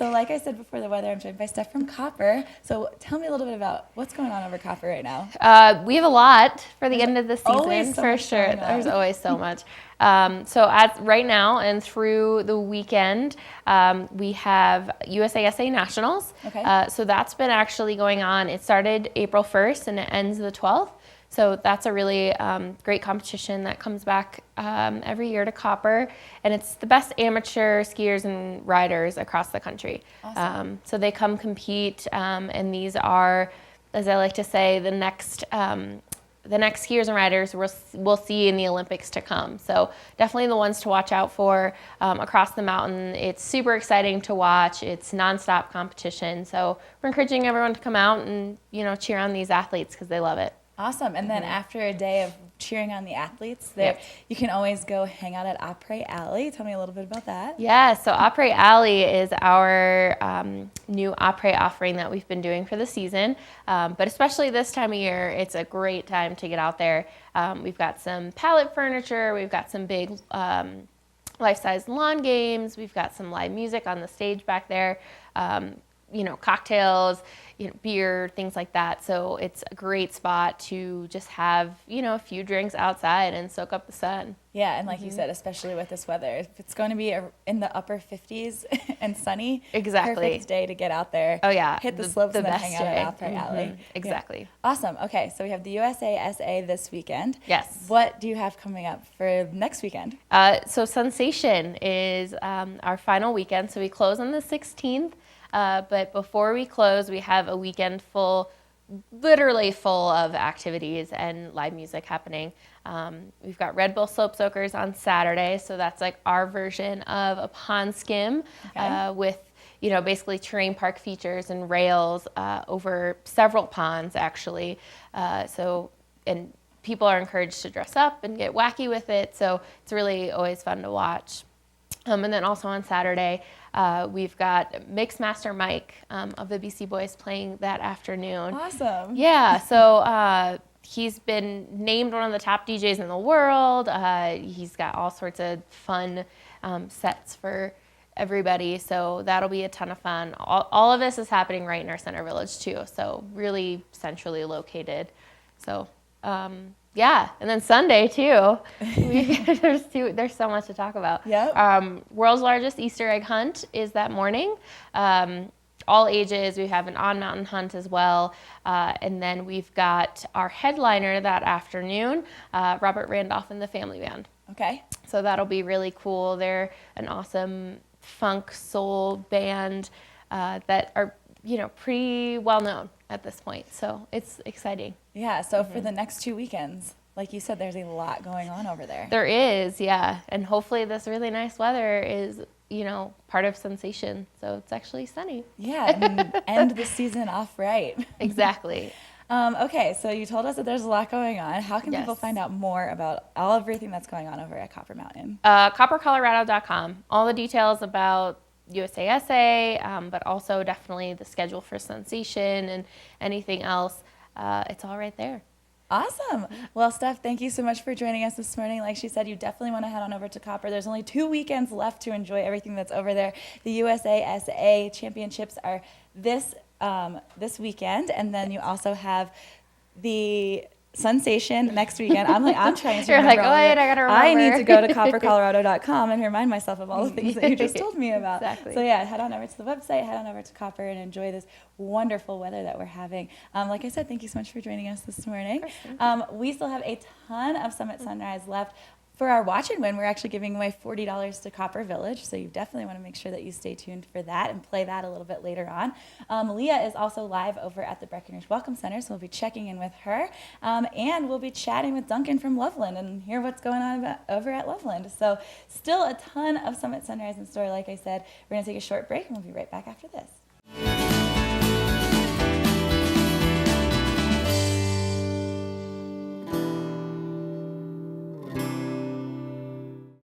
So like I said before the weather, I'm joined by Steph from Copper. So tell me a little bit about what's going on over Copper right now. We have a lot for the end of the always season, so for much sure. going on. There's always so much. So as right now and through the weekend, we have USASA Nationals. Okay. So that's been actually going on. It started April 1st and it ends the 12th. So that's a really great competition that comes back every year to Copper, and it's the best amateur skiers and riders across the country. Awesome. So they come compete, and these are, as I like to say, the next skiers and riders we'll see in the Olympics to come. So definitely the ones to watch out for across the mountain. It's super exciting to watch. It's nonstop competition. So we're encouraging everyone to come out and cheer on these athletes because they love it. Awesome. And then after a day of cheering on the athletes, Yep. you can always go hang out at Après Alley. Tell me a little bit about that. Yeah, so Après Alley is our new Après offering that we've been doing for the season. But especially this time of year, it's a great time to get out there. We've got some pallet furniture. We've got some big life-size lawn games. We've got some live music on the stage back there. Cocktails, beer, things like that. So it's a great spot to just have, a few drinks outside and soak up the sun. Yeah, and like you said, especially with this weather, if it's going to be in the upper 50s and sunny, Exactly. perfect day to get out there. Oh yeah, hit the slopes and then hang out day. at Après Alley. Exactly. Yeah. Awesome. Okay, so we have the USASA this weekend. Yes. What do you have coming up for next weekend? So Sensation is our final weekend. So we close on the 16th. But before we close, we have a weekend literally full of activities and live music happening. We've got Red Bull Slope Soakers on Saturday, so that's like our version of a pond skim with basically terrain park features and rails over several ponds actually. And people are encouraged to dress up and get wacky with it, so it's really always fun to watch. And then also on Saturday, we've got Mixmaster Mike of the BC Boys playing that afternoon. Awesome. Yeah, so he's been named one of the top DJs in the world. He's got all sorts of fun sets for everybody, so that'll be a ton of fun. All of this is happening right in our center village too, so really centrally located. So yeah, and then Sunday too. There's so much to talk about. Yep. World's largest Easter egg hunt is that morning. All ages. We have an on-mountain hunt as well. And then we've got our headliner that afternoon, Robert Randolph and the Family Band. Okay. So that'll be really cool. They're an awesome funk soul band that are pretty well known at this point. So it's exciting. Yeah, so for the next 2 weekends, like you said, there's a lot going on over there. There is, yeah. And hopefully this really nice weather is, part of Sensation. So it's actually sunny. Yeah, and end the season off right. Exactly. Okay, so you told us that there's a lot going on. How can people Yes. find out more about everything that's going on over at Copper Mountain? CopperColorado.com. All the details about USASA, but also definitely the schedule for Sensation and anything else. It's all right there. Awesome. Well, Steph, thank you so much for joining us this morning. Like she said, you definitely want to head on over to Copper. There's only 2 weekends left to enjoy everything that's over there. The USASA championships are this weekend, and then you also have the Sensation next weekend. I'm trying to You're remember like, all of wait, it. I gotta I need remember. to go to coppercolorado.com and remind myself of all the things that you just told me about. Exactly. So yeah, head on over to the website, head on over to Copper, and enjoy this wonderful weather that we're having. Like I said, thank you so much for joining us this morning. We still have a ton of Summit Sunrise left. For our Watch and Win, we're actually giving away $40 to Copper Village, so you definitely want to make sure that you stay tuned for that and play that a little bit later on. Leah is also live over at the Breckenridge Welcome Center, so we'll be checking in with her, and we'll be chatting with Duncan from Loveland and hear what's going on over at Loveland. So still a ton of Summit Sunrise in store, like I said. We're going to take a short break, and we'll be right back after this.